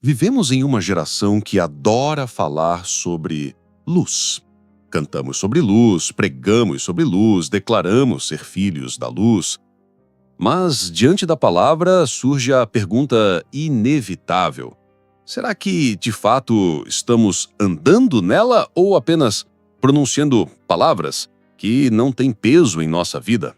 Vivemos em uma geração que adora falar sobre luz. Cantamos sobre luz, pregamos sobre luz, declaramos ser filhos da luz. Mas, diante da palavra, surge a pergunta inevitável: será que, de fato, estamos andando nela ou apenas pronunciando palavras que não têm peso em nossa vida?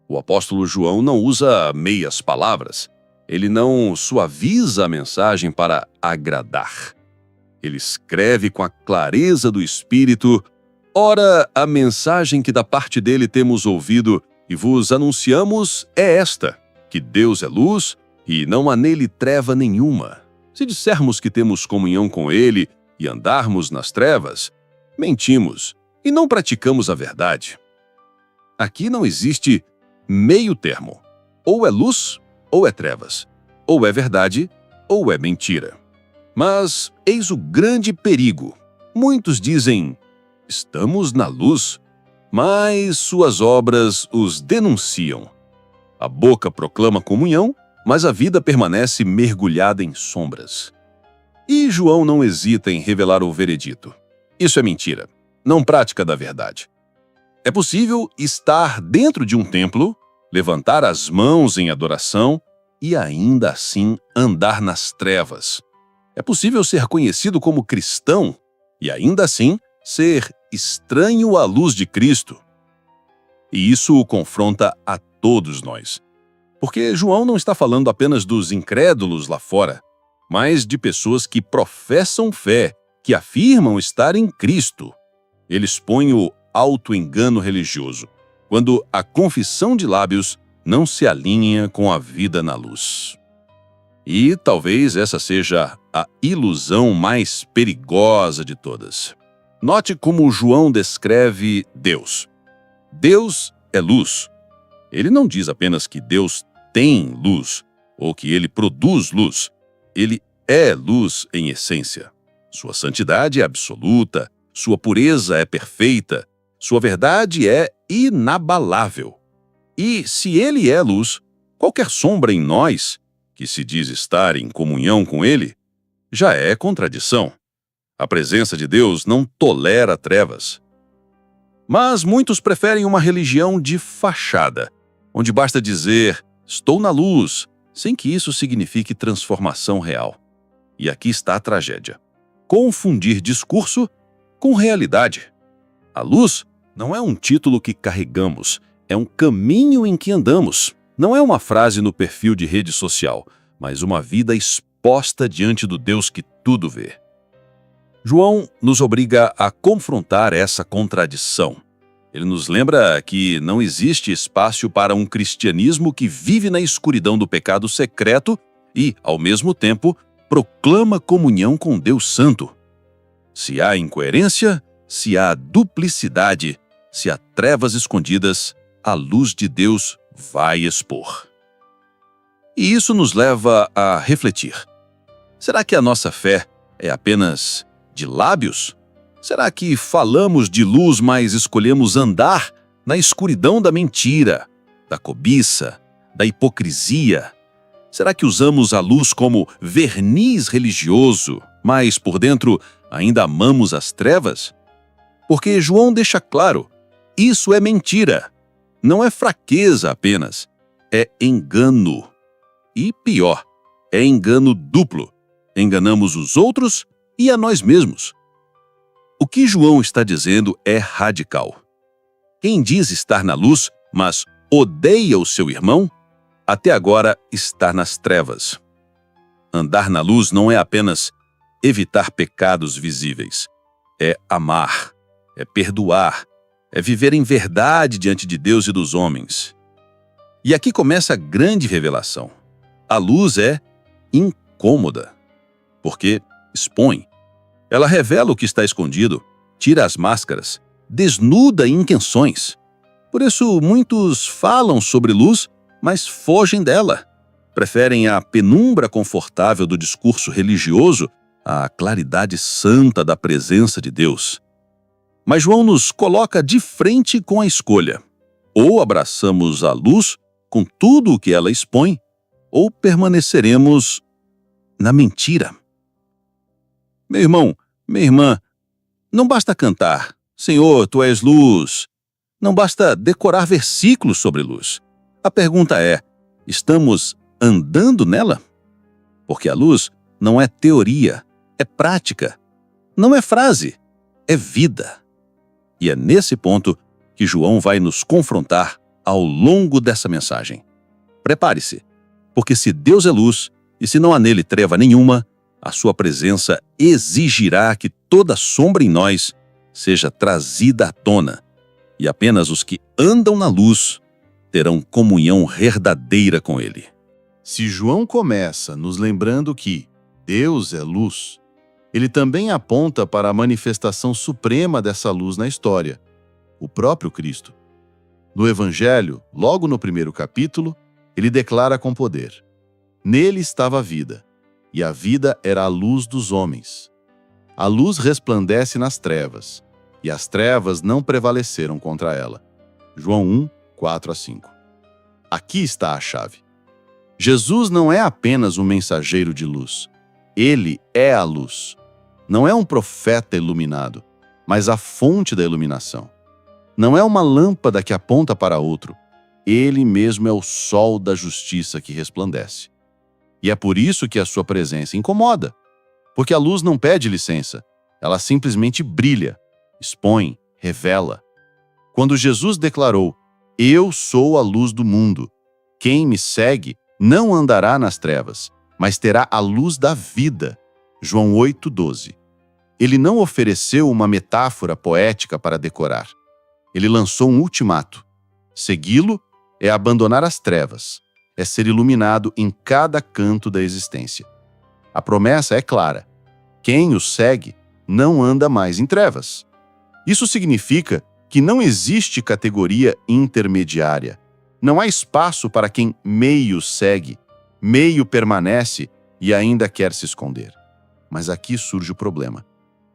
O apóstolo João não usa meias palavras. Ele não suaviza a mensagem para agradar. Ele escreve com a clareza do Espírito: ora, a mensagem que da parte dele temos ouvido e vos anunciamos é esta, que Deus é luz e não há nele treva nenhuma. Se dissermos que temos comunhão com ele e andarmos nas trevas, mentimos e não praticamos a verdade. Aqui não existe meio termo. Ou é luz ou é trevas. Ou é verdade ou é mentira. Mas eis o grande perigo. Muitos dizem: estamos na luz, mas suas obras os denunciam. A boca proclama comunhão, mas a vida permanece mergulhada em sombras. E João não hesita em revelar o veredito. Isso é mentira, não prática da verdade. É possível estar dentro de um templo, levantar as mãos em adoração e ainda assim andar nas trevas. É possível ser conhecido como cristão e ainda assim ser estranho à luz de Cristo. E isso o confronta a todos nós. Porque João não está falando apenas dos incrédulos lá fora, mas de pessoas que professam fé, que afirmam estar em Cristo. Ele expõe o auto-engano religioso, quando a confissão de lábios não se alinha com a vida na luz. E talvez essa seja a ilusão mais perigosa de todas. Note como João descreve Deus. Deus é luz. Ele não diz apenas que Deus tem luz, ou que ele produz luz. Ele é luz em essência. Sua santidade é absoluta, sua pureza é perfeita, sua verdade é inabalável. E se ele é luz, qualquer sombra em nós, que se diz estar em comunhão com ele, já é contradição. A presença de Deus não tolera trevas. Mas muitos preferem uma religião de fachada, onde basta dizer: estou na luz, sem que isso signifique transformação real. E aqui está a tragédia: confundir discurso com realidade. A luz não é um título que carregamos, é um caminho em que andamos. Não é uma frase no perfil de rede social, mas uma vida exposta diante do Deus que tudo vê. João nos obriga a confrontar essa contradição. Ele nos lembra que não existe espaço para um cristianismo que vive na escuridão do pecado secreto e, ao mesmo tempo, proclama comunhão com Deus Santo. Se há incoerência, se há duplicidade, se há trevas escondidas, a luz de Deus vai expor. E isso nos leva a refletir. Será que a nossa fé é apenas de lábios? Será que falamos de luz, mas escolhemos andar na escuridão da mentira, da cobiça, da hipocrisia? Será que usamos a luz como verniz religioso, mas por dentro ainda amamos as trevas? Porque João deixa claro: isso é mentira. Não é fraqueza apenas, é engano. E pior, é engano duplo. Enganamos os outros e a nós mesmos. O que João está dizendo é radical. Quem diz estar na luz, mas odeia o seu irmão, até agora está nas trevas. Andar na luz não é apenas evitar pecados visíveis. É amar, é perdoar, é viver em verdade diante de Deus e dos homens. E aqui começa a grande revelação. A luz é incômoda, porque expõe. Ela revela o que está escondido, tira as máscaras, desnuda intenções. Por isso, muitos falam sobre luz, mas fogem dela. Preferem a penumbra confortável do discurso religioso à claridade santa da presença de Deus. Mas João nos coloca de frente com a escolha. Ou abraçamos a luz com tudo o que ela expõe, ou permaneceremos na mentira. Meu irmão, minha irmã, não basta cantar, Senhor, tu és luz. Não basta decorar versículos sobre luz. A pergunta é, estamos andando nela? Porque a luz não é teoria, é prática. Não é frase, é vida. E é nesse ponto que João vai nos confrontar ao longo dessa mensagem. Prepare-se, porque se Deus é luz, e se não há nele treva nenhuma, a sua presença exigirá que toda sombra em nós seja trazida à tona, e apenas os que andam na luz terão comunhão verdadeira com ele. Se João começa nos lembrando que Deus é luz, ele também aponta para a manifestação suprema dessa luz na história, o próprio Cristo. No Evangelho, logo no primeiro capítulo, ele declara com poder: nele estava a vida, e a vida era a luz dos homens. A luz resplandece nas trevas, e as trevas não prevaleceram contra ela. João 1, 4-5. Aqui está a chave. Jesus não é apenas um mensageiro de luz. Ele é a luz. Não é um profeta iluminado, mas a fonte da iluminação. Não é uma lâmpada que aponta para outro. Ele mesmo é o sol da justiça que resplandece. E é por isso que a sua presença incomoda. Porque a luz não pede licença. Ela simplesmente brilha, expõe, revela. Quando Jesus declarou: "Eu sou a luz do mundo. Quem me segue não andará nas trevas, mas terá a luz da vida." João 8:12. Ele não ofereceu uma metáfora poética para decorar. Ele lançou um ultimato. Segui-lo é abandonar as trevas, é ser iluminado em cada canto da existência. A promessa é clara: quem o segue não anda mais em trevas. Isso significa que não existe categoria intermediária. Não há espaço para quem meio segue, meio permanece e ainda quer se esconder. Mas aqui surge o problema.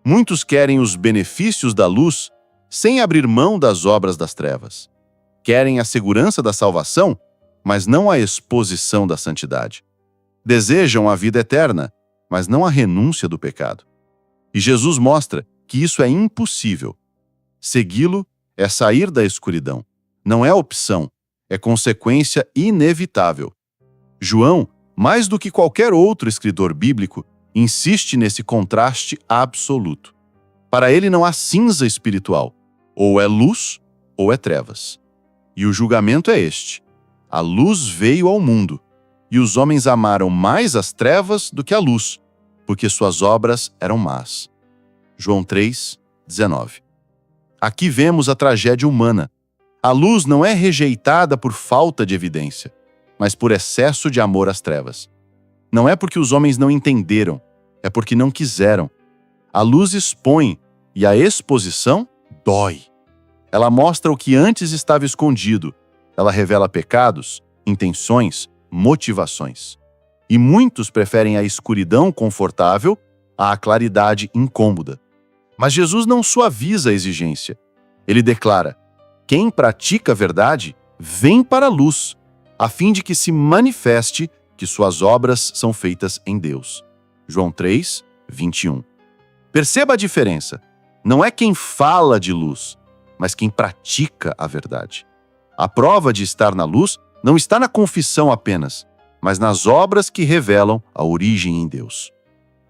Muitos querem os benefícios da luz sem abrir mão das obras das trevas. Querem a segurança da salvação, mas não a exposição da santidade. Desejam a vida eterna, mas não a renúncia do pecado. E Jesus mostra que isso é impossível. Segui-lo é sair da escuridão. Não é opção, é consequência inevitável. João, mais do que qualquer outro escritor bíblico, insiste nesse contraste absoluto. Para ele não há cinza espiritual. Ou é luz, ou é trevas. E o julgamento é este: a luz veio ao mundo, e os homens amaram mais as trevas do que a luz, porque suas obras eram más. João 3:19. Aqui vemos a tragédia humana. A luz não é rejeitada por falta de evidência, mas por excesso de amor às trevas. Não é porque os homens não entenderam, é porque não quiseram. A luz expõe, e a exposição dói. Ela mostra o que antes estava escondido. Ela revela pecados, intenções, motivações. E muitos preferem a escuridão confortável à claridade incômoda. Mas Jesus não suaviza a exigência. Ele declara: quem pratica a verdade vem para a luz, a fim de que se manifeste que suas obras são feitas em Deus. João 3:21. Perceba a diferença. Não é quem fala de luz, mas quem pratica a verdade. A prova de estar na luz não está na confissão apenas, mas nas obras que revelam a origem em Deus.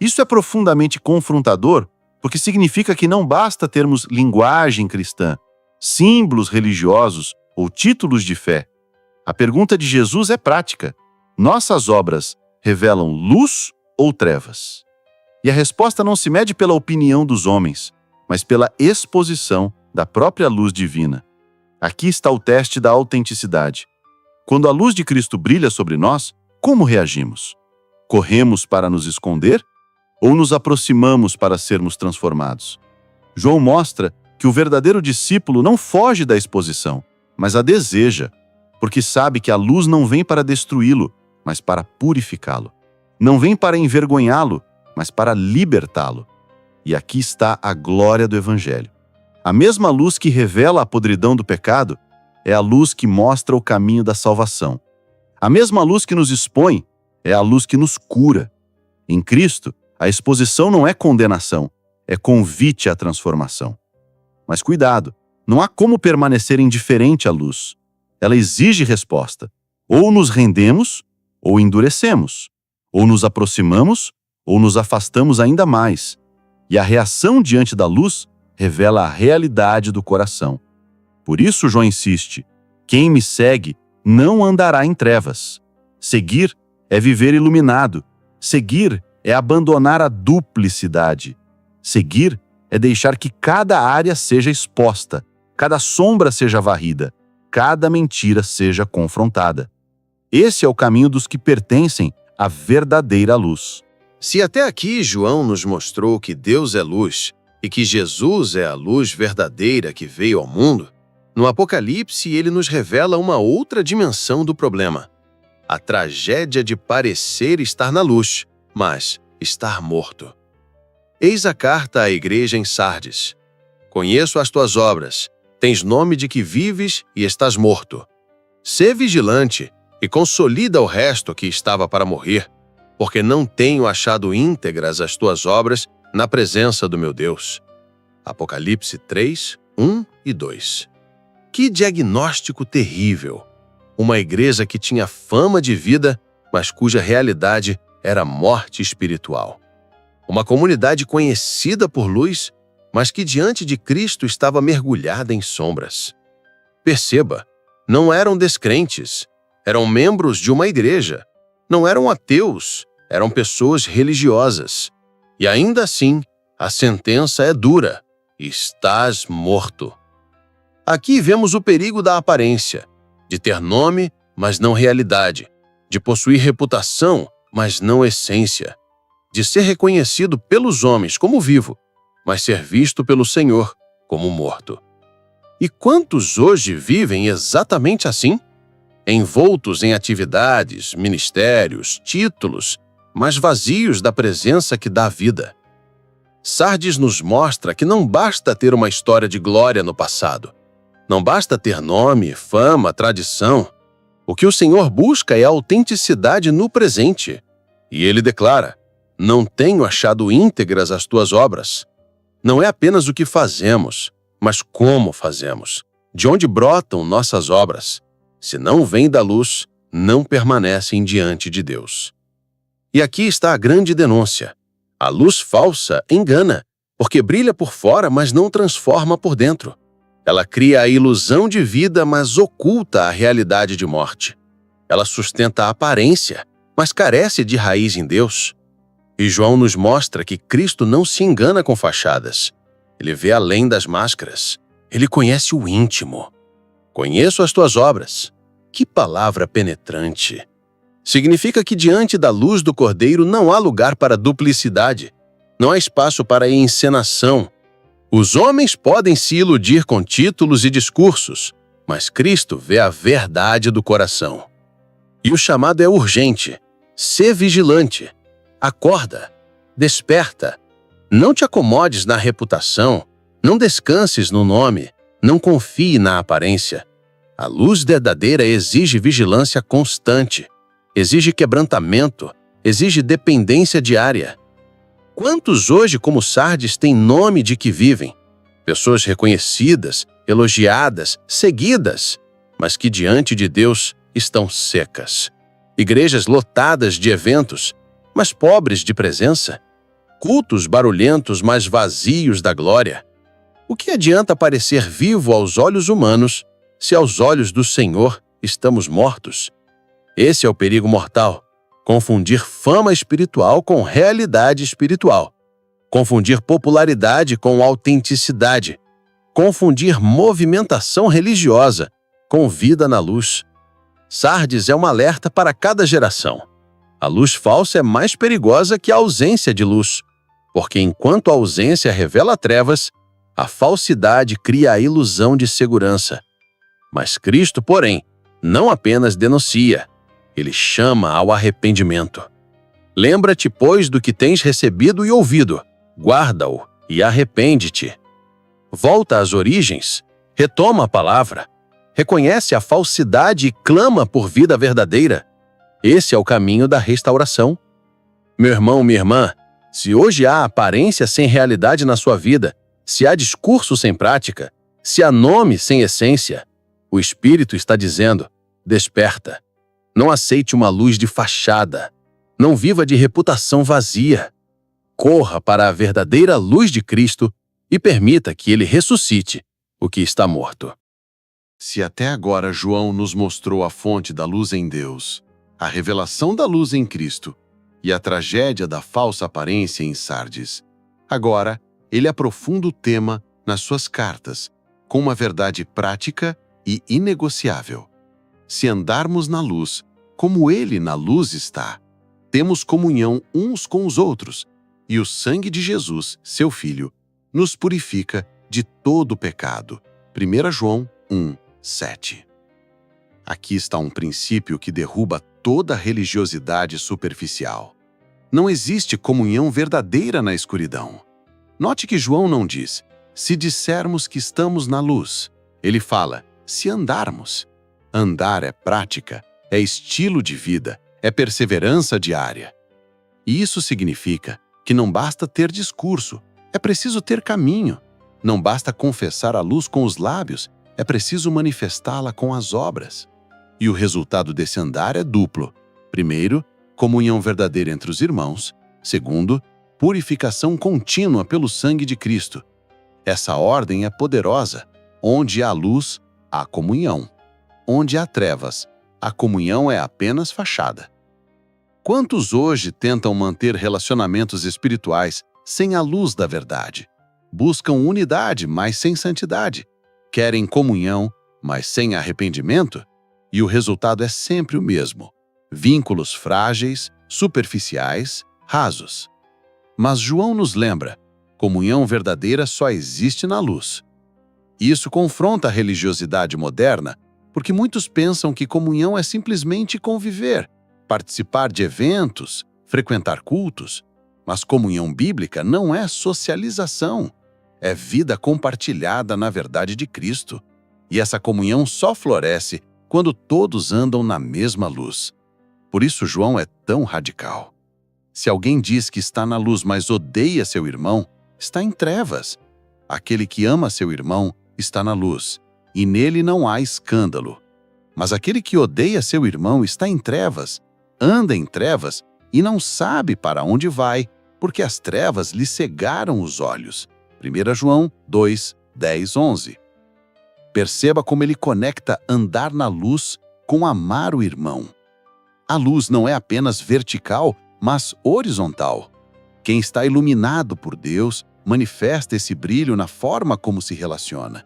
Isso é profundamente confrontador, porque significa que não basta termos linguagem cristã, símbolos religiosos ou títulos de fé. A pergunta de Jesus é prática: nossas obras revelam luz ou trevas? E a resposta não se mede pela opinião dos homens, mas pela exposição da própria luz divina. Aqui está o teste da autenticidade. Quando a luz de Cristo brilha sobre nós, como reagimos? Corremos para nos esconder ou nos aproximamos para sermos transformados? João mostra que o verdadeiro discípulo não foge da exposição, mas a deseja, porque sabe que a luz não vem para destruí-lo, mas para purificá-lo. Não vem para envergonhá-lo, mas para libertá-lo. E aqui está a glória do Evangelho. A mesma luz que revela a podridão do pecado é a luz que mostra o caminho da salvação. A mesma luz que nos expõe é a luz que nos cura. Em Cristo, a exposição não é condenação, é convite à transformação. Mas cuidado, não há como permanecer indiferente à luz. Ela exige resposta. Ou nos rendemos, ou endurecemos. Ou nos aproximamos, ou nos afastamos ainda mais. E a reação diante da luz revela a realidade do coração. Por isso João insiste: quem me segue não andará em trevas. Seguir é viver iluminado. Seguir é abandonar a duplicidade. Seguir é deixar que cada área seja exposta, cada sombra seja varrida, cada mentira seja confrontada. Esse é o caminho dos que pertencem à verdadeira luz. Se até aqui João nos mostrou que Deus é luz e que Jesus é a luz verdadeira que veio ao mundo, no Apocalipse ele nos revela uma outra dimensão do problema: a tragédia de parecer estar na luz, mas estar morto. Eis a carta à igreja em Sardes. Conheço as tuas obras, tens nome de que vives e estás morto. Sê vigilante e consolida o resto que estava para morrer, porque não tenho achado íntegras as tuas obras na presença do meu Deus. Apocalipse 3, 1 e 2. Que diagnóstico terrível! Uma igreja que tinha fama de vida, mas cuja realidade era morte espiritual. Uma comunidade conhecida por luz, mas que diante de Cristo estava mergulhada em sombras. Perceba, não eram descrentes, eram membros de uma igreja. Não eram ateus, eram pessoas religiosas. E ainda assim, a sentença é dura: estás morto. Aqui vemos o perigo da aparência, de ter nome, mas não realidade, de possuir reputação, mas não essência, de ser reconhecido pelos homens como vivo, mas ser visto pelo Senhor como morto. E quantos hoje vivem exatamente assim? Envoltos em atividades, ministérios, títulos, mas vazios da presença que dá vida. Sardes nos mostra que não basta ter uma história de glória no passado. Não basta ter nome, fama, tradição. O que o Senhor busca é a autenticidade no presente. E ele declara: não tenho achado íntegras as tuas obras. Não é apenas o que fazemos, mas como fazemos. De onde brotam nossas obras? Se não vêm da luz, não permanecem diante de Deus. E aqui está a grande denúncia. A luz falsa engana, porque brilha por fora, mas não transforma por dentro. Ela cria a ilusão de vida, mas oculta a realidade de morte. Ela sustenta a aparência, mas carece de raiz em Deus. E João nos mostra que Cristo não se engana com fachadas. Ele vê além das máscaras. Ele conhece o íntimo. Conheço as tuas obras. Que palavra penetrante! Significa que diante da luz do Cordeiro não há lugar para duplicidade. Não há espaço para encenação. Os homens podem se iludir com títulos e discursos, mas Cristo vê a verdade do coração. E o chamado é urgente. Sê vigilante. Acorda. Desperta. Não te acomodes na reputação. Não descanses no nome. Não confie na aparência. A luz verdadeira exige vigilância constante. Exige quebrantamento. Exige dependência diária. Quantos hoje, como Sardes, têm nome de que vivem? Pessoas reconhecidas, elogiadas, seguidas, mas que diante de Deus estão secas. Igrejas lotadas de eventos, mas pobres de presença. Cultos barulhentos, mas vazios da glória. O que adianta parecer vivo aos olhos humanos, se aos olhos do Senhor estamos mortos? Esse é o perigo mortal. Confundir fama espiritual com realidade espiritual. Confundir popularidade com autenticidade. Confundir movimentação religiosa com vida na luz. Sardes é um alerta para cada geração. A luz falsa é mais perigosa que a ausência de luz, porque enquanto a ausência revela trevas, a falsidade cria a ilusão de segurança. Mas Cristo, porém, não apenas denuncia, ele chama ao arrependimento. Lembra-te, pois, do que tens recebido e ouvido, guarda-o e arrepende-te. Volta às origens, retoma a palavra, reconhece a falsidade e clama por vida verdadeira. Esse é o caminho da restauração. Meu irmão, minha irmã, se hoje há aparência sem realidade na sua vida, se há discurso sem prática, se há nome sem essência, o Espírito está dizendo: desperta. Não aceite uma luz de fachada. Não viva de reputação vazia. Corra para a verdadeira luz de Cristo e permita que Ele ressuscite o que está morto. Se até agora João nos mostrou a fonte da luz em Deus, a revelação da luz em Cristo e a tragédia da falsa aparência em Sardes, agora ele aprofunda o tema nas suas cartas, com uma verdade prática e inegociável. Se andarmos na luz, como Ele na luz está, temos comunhão uns com os outros, e o sangue de Jesus, seu Filho, nos purifica de todo pecado. 1 João 1:7. Aqui está um princípio que derruba toda religiosidade superficial. Não existe comunhão verdadeira na escuridão. Note que João não diz: se dissermos que estamos na luz. Ele fala: se andarmos. Andar é prática, é estilo de vida, é perseverança diária. E isso significa que não basta ter discurso, é preciso ter caminho. Não basta confessar a luz com os lábios, é preciso manifestá-la com as obras. E o resultado desse andar é duplo. Primeiro, comunhão verdadeira entre os irmãos. Segundo, purificação contínua pelo sangue de Cristo. Essa ordem é poderosa. Onde há luz, há comunhão. Onde há trevas, a comunhão é apenas fachada. Quantos hoje tentam manter relacionamentos espirituais sem a luz da verdade? Buscam unidade, mas sem santidade. Querem comunhão, mas sem arrependimento? E o resultado é sempre o mesmo: vínculos frágeis, superficiais, rasos. Mas João nos lembra: comunhão verdadeira só existe na luz. Isso confronta a religiosidade moderna, porque muitos pensam que comunhão é simplesmente conviver, participar de eventos, frequentar cultos. Mas comunhão bíblica não é socialização, é vida compartilhada na verdade de Cristo. E essa comunhão só floresce quando todos andam na mesma luz. Por isso João é tão radical. Se alguém diz que está na luz, mas odeia seu irmão, está em trevas. Aquele que ama seu irmão está na luz, e nele não há escândalo. Mas aquele que odeia seu irmão está em trevas, anda em trevas e não sabe para onde vai, porque as trevas lhe cegaram os olhos. 1 João 2:10-11. Perceba como ele conecta andar na luz com amar o irmão. A luz não é apenas vertical, mas horizontal. Quem está iluminado por Deus manifesta esse brilho na forma como se relaciona.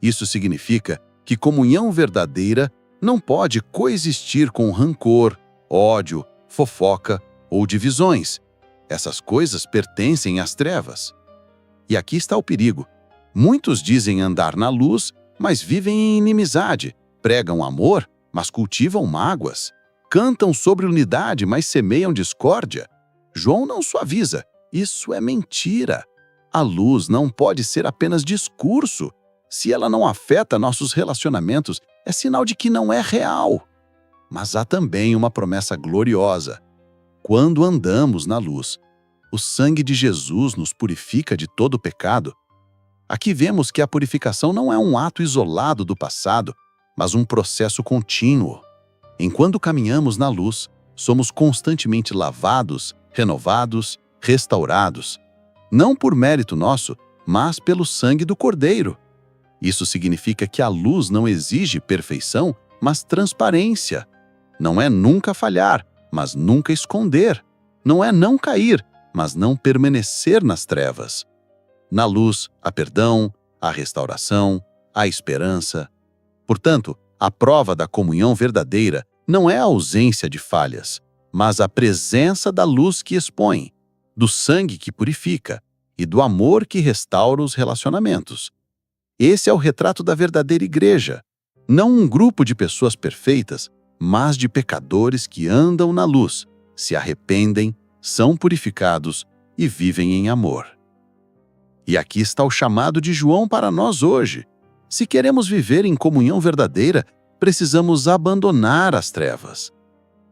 Isso significa que comunhão verdadeira não pode coexistir com rancor, ódio, fofoca ou divisões. Essas coisas pertencem às trevas. E aqui está o perigo. Muitos dizem andar na luz, mas vivem em inimizade. Pregam amor, mas cultivam mágoas. Cantam sobre unidade, mas semeiam discórdia. João não suaviza. Isso é mentira. A luz não pode ser apenas discurso. Se ela não afeta nossos relacionamentos, é sinal de que não é real. Mas há também uma promessa gloriosa. Quando andamos na luz, o sangue de Jesus nos purifica de todo pecado. Aqui vemos que a purificação não é um ato isolado do passado, mas um processo contínuo. Enquanto caminhamos na luz, somos constantemente lavados, renovados, restaurados. Não por mérito nosso, mas pelo sangue do Cordeiro. Isso significa que a luz não exige perfeição, mas transparência. Não é nunca falhar, mas nunca esconder. Não é não cair, mas não permanecer nas trevas. Na luz, há perdão, há restauração, há esperança. Portanto, a prova da comunhão verdadeira não é a ausência de falhas, mas a presença da luz que expõe, do sangue que purifica e do amor que restaura os relacionamentos. Esse é o retrato da verdadeira igreja, não um grupo de pessoas perfeitas, mas de pecadores que andam na luz, se arrependem, são purificados e vivem em amor. E aqui está o chamado de João para nós hoje. Se queremos viver em comunhão verdadeira, precisamos abandonar as trevas.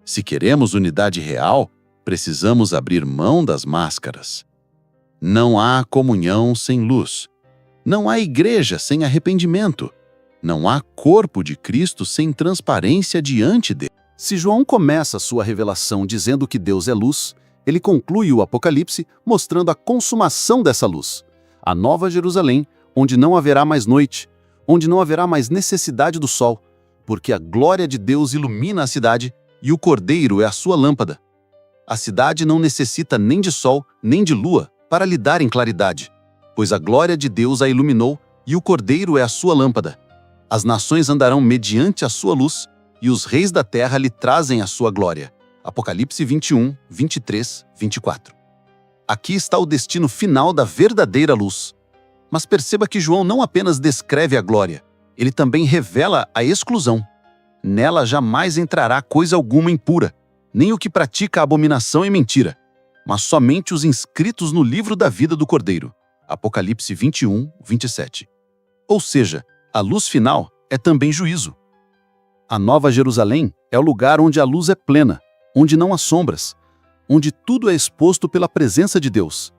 Se queremos unidade real, Precisamos abrir mão das máscaras. Não há comunhão sem luz. Não há igreja sem arrependimento. Não há corpo de Cristo sem transparência diante dele. Se João começa sua revelação dizendo que Deus é luz, ele conclui o Apocalipse mostrando a consumação dessa luz. A Nova Jerusalém, onde não haverá mais noite, onde não haverá mais necessidade do sol, porque a glória de Deus ilumina a cidade e o Cordeiro é a sua lâmpada. A cidade não necessita nem de sol, nem de lua para lhe dar em claridade, pois a glória de Deus a iluminou e o Cordeiro é a sua lâmpada. As nações andarão mediante a sua luz e os reis da terra lhe trazem a sua glória. Apocalipse 21, 23, 24. Aqui está o destino final da verdadeira luz. Mas perceba que João não apenas descreve a glória, ele também revela a exclusão. Nela jamais entrará coisa alguma impura, nem o que pratica abominação e mentira, mas somente os inscritos no livro da vida do Cordeiro. Apocalipse 21, 27. Ou seja, a luz final é também juízo. A Nova Jerusalém é o lugar onde a luz é plena, onde não há sombras, onde tudo é exposto pela presença de Deus.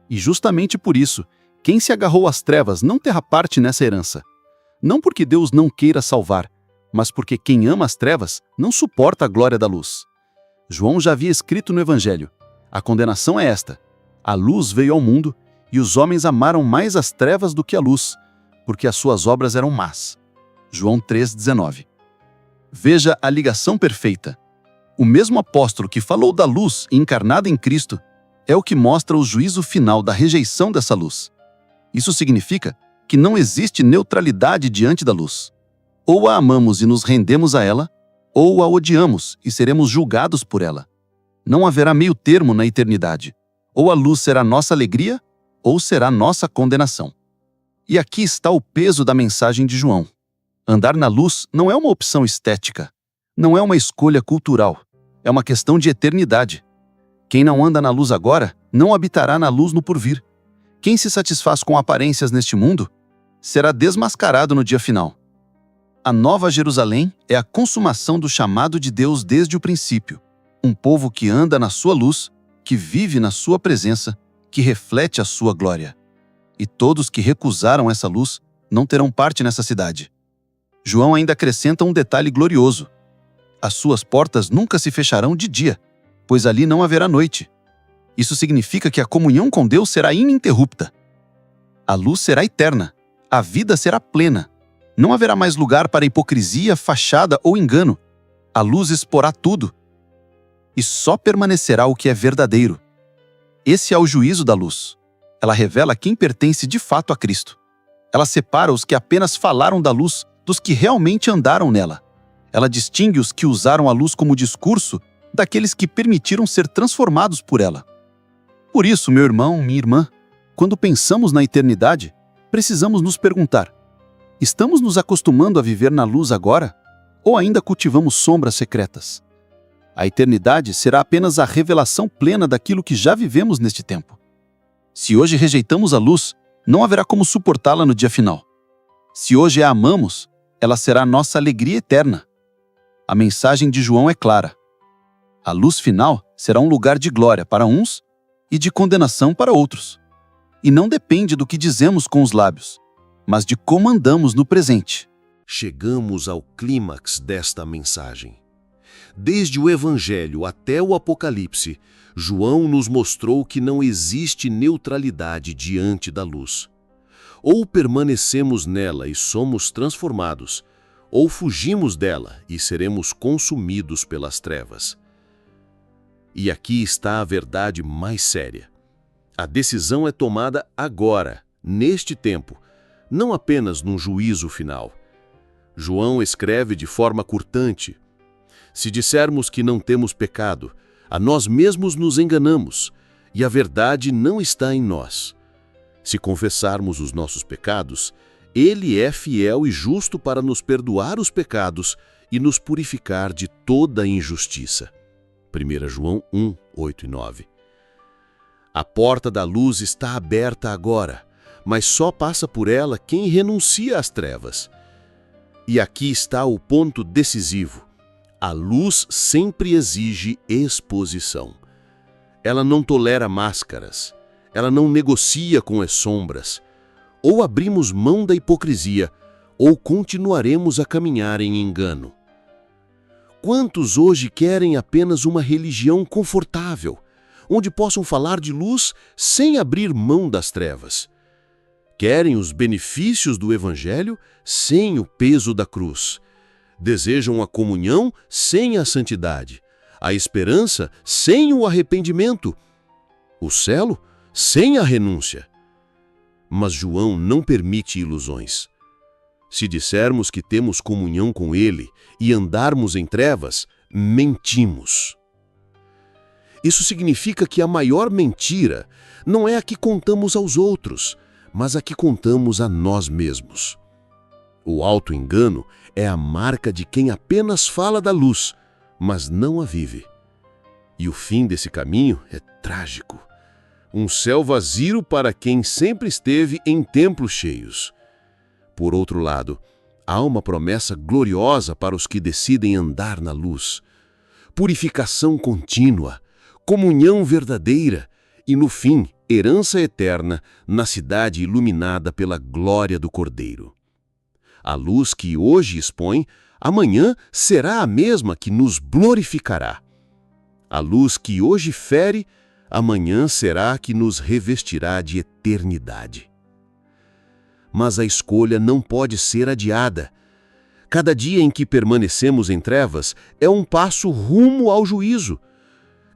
E justamente por isso, quem se agarrou às trevas não terá parte nessa herança. Não porque Deus não queira salvar, mas porque quem ama as trevas não suporta a glória da luz. João já havia escrito no Evangelho: a condenação é esta: a luz veio ao mundo e os homens amaram mais as trevas do que a luz, porque as suas obras eram más. João 3,19. Veja a ligação perfeita. O mesmo apóstolo que falou da luz encarnada em Cristo é o que mostra o juízo final da rejeição dessa luz. Isso significa que não existe neutralidade diante da luz. Ou a amamos e nos rendemos a ela, ou a odiamos e seremos julgados por ela. Não haverá meio termo na eternidade. Ou a luz será nossa alegria, ou será nossa condenação. E aqui está o peso da mensagem de João. Andar na luz não é uma opção estética, não é uma escolha cultural, é uma questão de eternidade. Quem não anda na luz agora, não habitará na luz no porvir. Quem se satisfaz com aparências neste mundo, será desmascarado no dia final. A Nova Jerusalém é a consumação do chamado de Deus desde o princípio. Um povo que anda na sua luz, que vive na sua presença, que reflete a sua glória. E todos que recusaram essa luz não terão parte nessa cidade. João ainda acrescenta um detalhe glorioso. As suas portas nunca se fecharão de dia, pois ali não haverá noite. Isso significa que a comunhão com Deus será ininterrupta. A luz será eterna, a vida será plena. Não haverá mais lugar para hipocrisia, fachada ou engano. A luz exporá tudo. E só permanecerá o que é verdadeiro. Esse é o juízo da luz. Ela revela quem pertence de fato a Cristo. Ela separa os que apenas falaram da luz dos que realmente andaram nela. Ela distingue os que usaram a luz como discurso daqueles que permitiram ser transformados por ela. Por isso, meu irmão, minha irmã, quando pensamos na eternidade, precisamos nos perguntar: estamos nos acostumando a viver na luz agora? Ou ainda cultivamos sombras secretas? A eternidade será apenas a revelação plena daquilo que já vivemos neste tempo. Se hoje rejeitamos a luz, não haverá como suportá-la no dia final. Se hoje a amamos, ela será nossa alegria eterna. A mensagem de João é clara. A luz final será um lugar de glória para uns e de condenação para outros. E não depende do que dizemos com os lábios, mas de como andamos no presente. Chegamos ao clímax desta mensagem. Desde o Evangelho até o Apocalipse, João nos mostrou que não existe neutralidade diante da luz. Ou permanecemos nela e somos transformados, ou fugimos dela e seremos consumidos pelas trevas. E aqui está a verdade mais séria. A decisão é tomada agora, neste tempo, não apenas num juízo final. João escreve de forma cortante: se dissermos que não temos pecado, a nós mesmos nos enganamos, e a verdade não está em nós. Se confessarmos os nossos pecados, Ele é fiel e justo para nos perdoar os pecados e nos purificar de toda injustiça. 1 João 1, 8 e 9. A porta da luz está aberta agora, mas só passa por ela quem renuncia às trevas. E aqui está o ponto decisivo. A luz sempre exige exposição. Ela não tolera máscaras. Ela não negocia com as sombras. Ou abrimos mão da hipocrisia, ou continuaremos a caminhar em engano. Quantos hoje querem apenas uma religião confortável, onde possam falar de luz sem abrir mão das trevas? Querem os benefícios do Evangelho sem o peso da cruz. Desejam a comunhão sem a santidade, a esperança sem o arrependimento, o celo sem a renúncia. Mas João não permite ilusões. Se dissermos que temos comunhão com Ele e andarmos em trevas, mentimos. Isso significa que a maior mentira não é a que contamos aos outros, mas a que contamos a nós mesmos. O auto-engano é a marca de quem apenas fala da luz, mas não a vive. E o fim desse caminho é trágico. Um céu vazio para quem sempre esteve em templos cheios. Por outro lado, há uma promessa gloriosa para os que decidem andar na luz. Purificação contínua, comunhão verdadeira e, no fim, herança eterna na cidade iluminada pela glória do Cordeiro. A luz que hoje expõe, amanhã será a mesma que nos glorificará. A luz que hoje fere, amanhã será a que nos revestirá de eternidade. Mas a escolha não pode ser adiada. Cada dia em que permanecemos em trevas é um passo rumo ao juízo.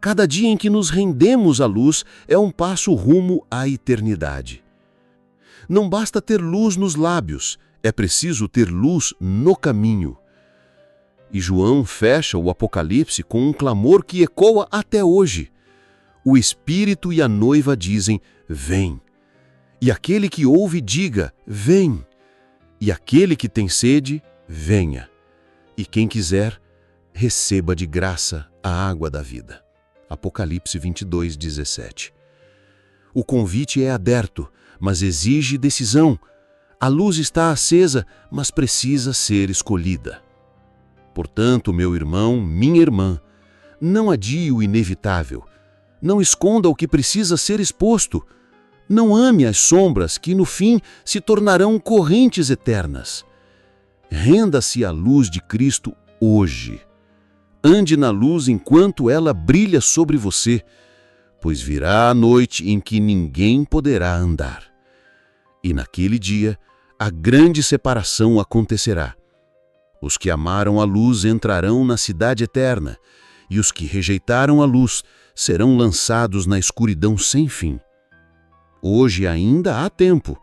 Cada dia em que nos rendemos à luz é um passo rumo à eternidade. Não basta ter luz nos lábios, é preciso ter luz no caminho. E João fecha o Apocalipse com um clamor que ecoa até hoje. O Espírito e a noiva dizem, vem. E aquele que ouve diga, vem. E aquele que tem sede, venha. E quem quiser, receba de graça a água da vida. Apocalipse 22, 17. O convite é aberto, mas exige decisão. A luz está acesa, mas precisa ser escolhida. Portanto, meu irmão, minha irmã, não adie o inevitável. Não esconda o que precisa ser exposto. Não ame as sombras que, no fim, se tornarão correntes eternas. Renda-se à luz de Cristo hoje. Ande na luz enquanto ela brilha sobre você, pois virá a noite em que ninguém poderá andar. E naquele dia, a grande separação acontecerá. Os que amaram a luz entrarão na cidade eterna, e os que rejeitaram a luz serão lançados na escuridão sem fim. Hoje ainda há tempo.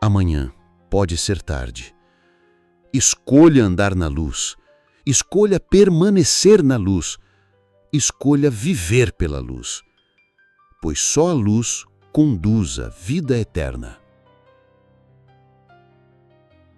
Amanhã pode ser tarde. Escolha andar na luz. Escolha permanecer na luz. Escolha viver pela luz. Pois só a luz conduz à vida eterna.